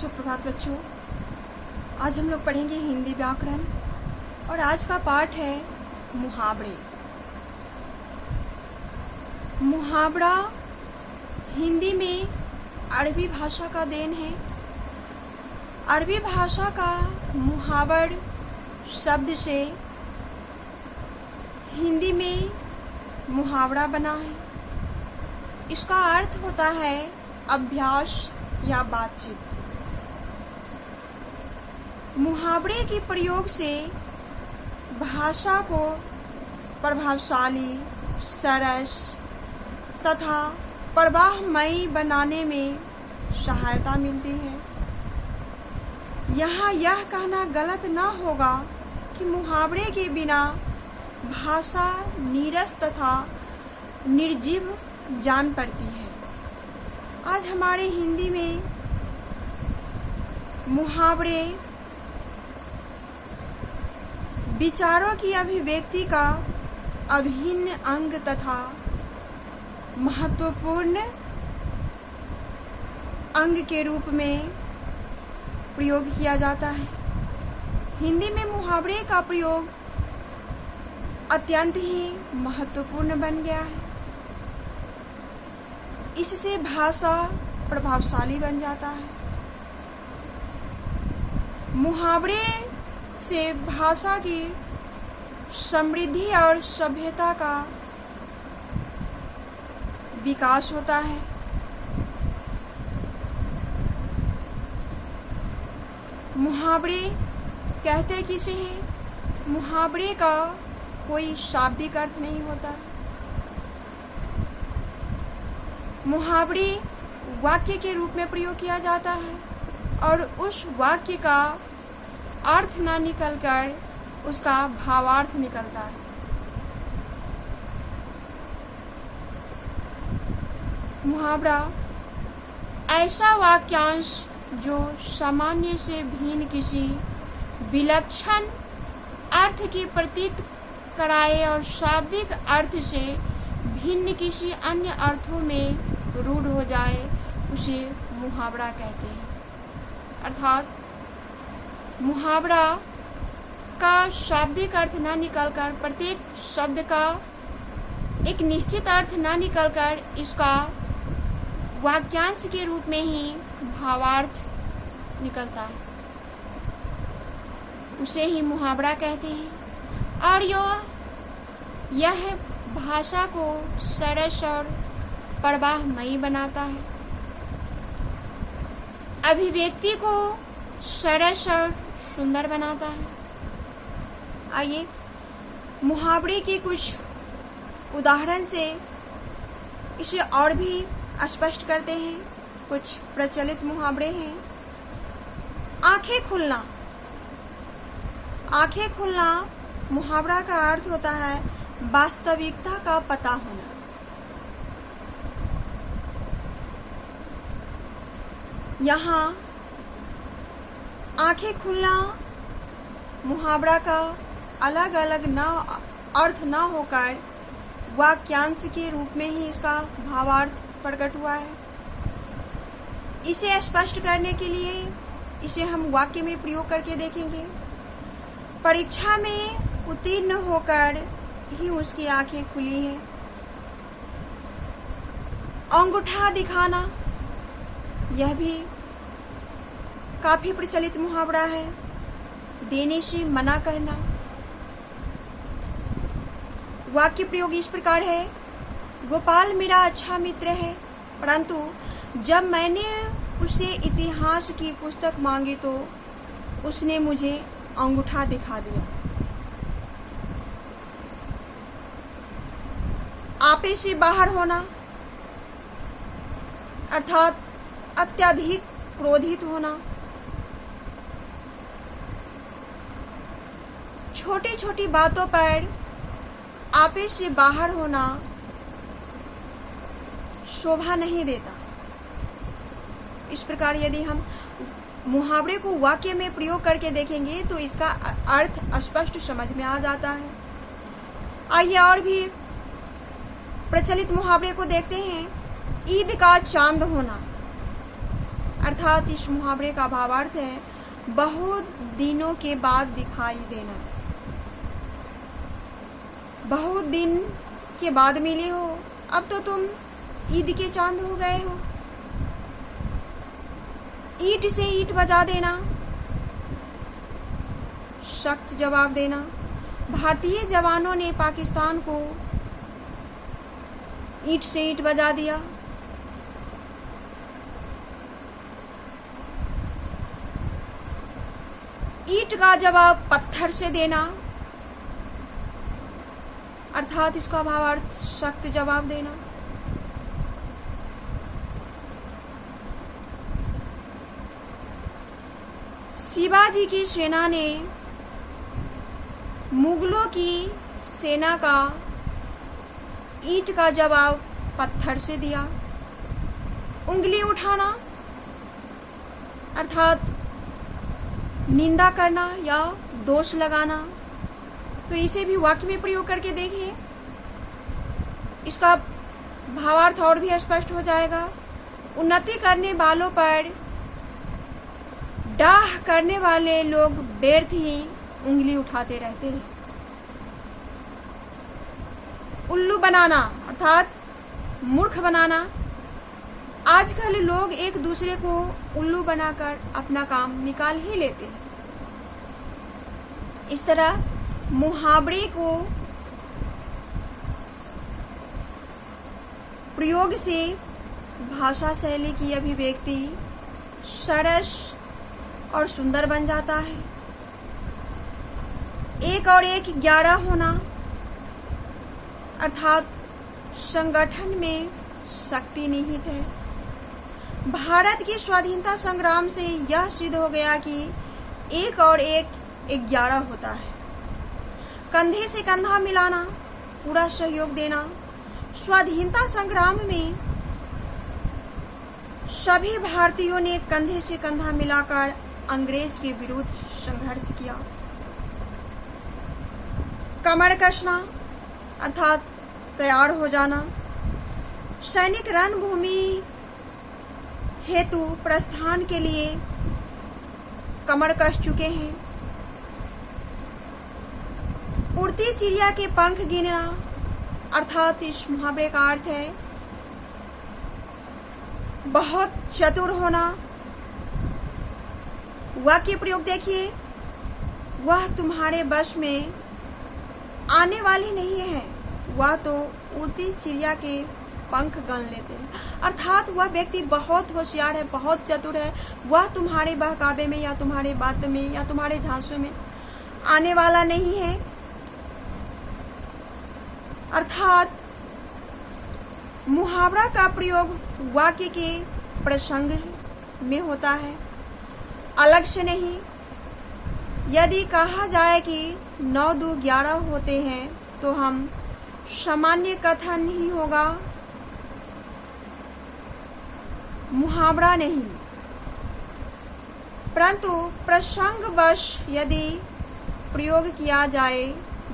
सुप्रभात बच्चों। आज हम लोग पढ़ेंगे हिंदी व्याकरण और आज का पाठ है मुहावरे। मुहावरा हिंदी में अरबी भाषा का देन है। अरबी भाषा का मुहावर शब्द से हिंदी में मुहावरा बना है। इसका अर्थ होता है अभ्यास या बातचीत। मुहावरे के प्रयोग से भाषा को प्रभावशाली, सरस तथा प्रवाहमयी बनाने में सहायता मिलती है। यहाँ यह कहना गलत न होगा कि मुहावरे के बिना भाषा नीरस तथा निर्जीव जान पड़ती है। आज हमारे हिंदी में मुहावरे विचारों की अभिव्यक्ति का अभिन्न अंग तथा महत्वपूर्ण अंग के रूप में प्रयोग किया जाता है। हिंदी में मुहावरे का प्रयोग अत्यंत ही महत्वपूर्ण बन गया है। इससे भाषा प्रभावशाली बन जाता है। मुहावरे से भाषा की समृद्धि और सभ्यता का विकास होता है। मुहावरे कहते किसे हैं? मुहावरे का कोई शाब्दिक अर्थ नहीं होता। मुहावरे वाक्य के रूप में प्रयोग किया जाता है और उस वाक्य का अर्थ ना निकलकर उसका भावार्थ निकलता है। मुहावरा ऐसा वाक्यांश जो सामान्य से भिन्न किसी विलक्षण अर्थ की प्रतीत कराए और शाब्दिक अर्थ से भिन्न किसी अन्य अर्थों में रूढ़ हो जाए, उसे मुहावरा कहते हैं। अर्थात मुहावरा का शाब्दिक अर्थ न निकलकर, प्रत्येक शब्द का एक निश्चित अर्थ न निकलकर, इसका वाक्यांश के रूप में ही भावार्थ निकलता है, उसे ही मुहावरा कहते हैं। और यह भाषा को सरस और प्रवाहमयी बनाता है। अभिव्यक्ति को सरस और सुंदर बनाता है। आइए मुहावरे के कुछ उदाहरण से इसे और भी स्पष्ट करते हैं। कुछ प्रचलित मुहावरे हैं। आंखें खुलना। आंखें खुलना मुहावरा का अर्थ होता है वास्तविकता का पता होना। यहाँ आंखें खुलना मुहावरा का अलग अलग अर्थ न होकर वाक्यांश के रूप में ही इसका भावार्थ प्रकट हुआ है। इसे स्पष्ट करने के लिए इसे हम वाक्य में प्रयोग करके देखेंगे। परीक्षा में उत्तीर्ण होकर ही उसकी आंखें खुली हैं। अंगूठा दिखाना, यह भी काफी प्रचलित मुहावरा है। देने से मना करना। वाक्य प्रयोग इस प्रकार है। गोपाल मेरा अच्छा मित्र है, परंतु जब मैंने उसे इतिहास की पुस्तक मांगी तो उसने मुझे अंगूठा दिखा दिया। आपे से बाहर होना, अर्थात अत्यधिक क्रोधित होना। छोटी छोटी बातों पर आपे से बाहर होना शोभा नहीं देता। इस प्रकार यदि हम मुहावरे को वाक्य में प्रयोग करके देखेंगे तो इसका अर्थ स्पष्ट समझ में आ जाता है। आइए और भी प्रचलित मुहावरे को देखते हैं। ईद का चांद होना, अर्थात इस मुहावरे का भावार्थ है बहुत दिनों के बाद दिखाई देना। बहुत दिन के बाद मिले हो, अब तो तुम ईद के चांद हो गए हो। ईंट से ईंट बजा देना, सख्त जवाब देना। भारतीय जवानों ने पाकिस्तान को ईंट से ईंट बजा दिया। ईंट का जवाब पत्थर से देना, अर्थात इसका भावार्थ सख्त जवाब देना। शिवाजी की सेना ने मुगलों की सेना का ईंट का जवाब पत्थर से दिया। उंगली उठाना अर्थात निंदा करना या दोष लगाना। तो इसे भी वाक्य में प्रयोग करके देखिए, इसका भावार्थ और भी स्पष्ट हो जाएगा। उन्नति करने वालों पर डाह करने वाले लोग व्यर्थ ही उंगली उठाते रहते हैं। उल्लू बनाना अर्थात मूर्ख बनाना। आजकल लोग एक दूसरे को उल्लू बनाकर अपना काम निकाल ही लेते हैं। इस तरह मुहावरे को प्रयोग से भाषा शैली की अभिव्यक्ति सरस और सुंदर बन जाता है। एक और एक 11 होना अर्थात संगठन में शक्ति निहित है। भारत की स्वाधीनता संग्राम से यह सिद्ध हो गया कि एक और एक 11 होता है। कंधे से कंधा मिलाना, पूरा सहयोग देना। स्वाधीनता संग्राम में सभी भारतीयों ने कंधे से कंधा मिलाकर अंग्रेज के विरुद्ध संघर्ष किया। कमर कसना अर्थात तैयार हो जाना। सैनिक रणभूमि हेतु प्रस्थान के लिए कमर कस चुके हैं। उड़ती चिड़िया के पंख गिनना अर्थात इस मुहावरे का अर्थ है बहुत चतुर होना। वाक्य प्रयोग देखिए, वह तुम्हारे बस में आने वाली नहीं है, वह तो उड़ती चिड़िया के पंख गन लेते हैं। अर्थात वह व्यक्ति बहुत होशियार है, बहुत चतुर है, वह तुम्हारे बहकावे में या तुम्हारे बात में या तुम्हारे झांसों में आने वाला नहीं है। अर्थात मुहावरा का प्रयोग वाक्य के प्रसंग में होता है, अलग से नहीं। यदि कहा जाए कि 9 2 11 होते हैं तो हम सामान्य कथन ही होगा, मुहावरा नहीं। परंतु प्रसंगवश यदि प्रयोग किया जाए,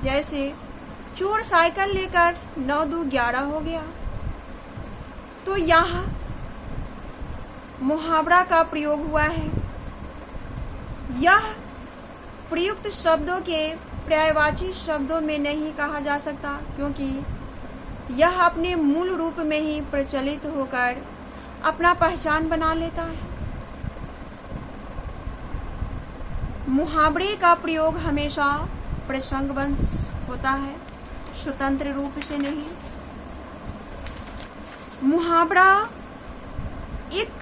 जैसे चोर साइकिल लेकर 9 2 11 हो गया, तो यहाँ मुहावरा का प्रयोग हुआ है। यह प्रयुक्त शब्दों के पर्यायवाची शब्दों में नहीं कहा जा सकता, क्योंकि यह अपने मूल रूप में ही प्रचलित होकर अपना पहचान बना लेता है। मुहावरे का प्रयोग हमेशा प्रसंगवश होता है, स्वतंत्र रूप से नहीं। मुहावरा एक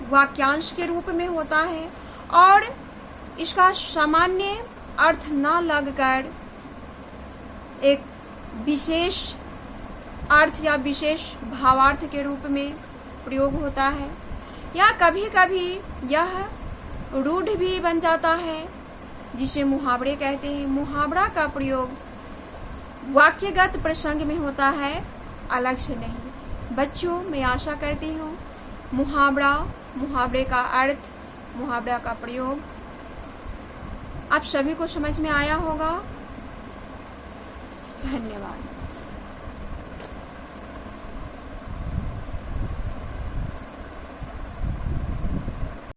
वाक्यांश के रूप में होता है और इसका सामान्य अर्थ न लगकर एक विशेष अर्थ या विशेष भावार्थ के रूप में प्रयोग होता है, या कभी कभी यह रूढ़ भी बन जाता है, जिसे मुहावरे कहते हैं। मुहावरा का प्रयोग वाक्यगत प्रसंग में होता है, अलग से नहीं। बच्चों, मैं आशा करती हूँ मुहावरा, मुहावरे का अर्थ, मुहावरा का प्रयोग आप सभी को समझ में आया होगा। धन्यवाद।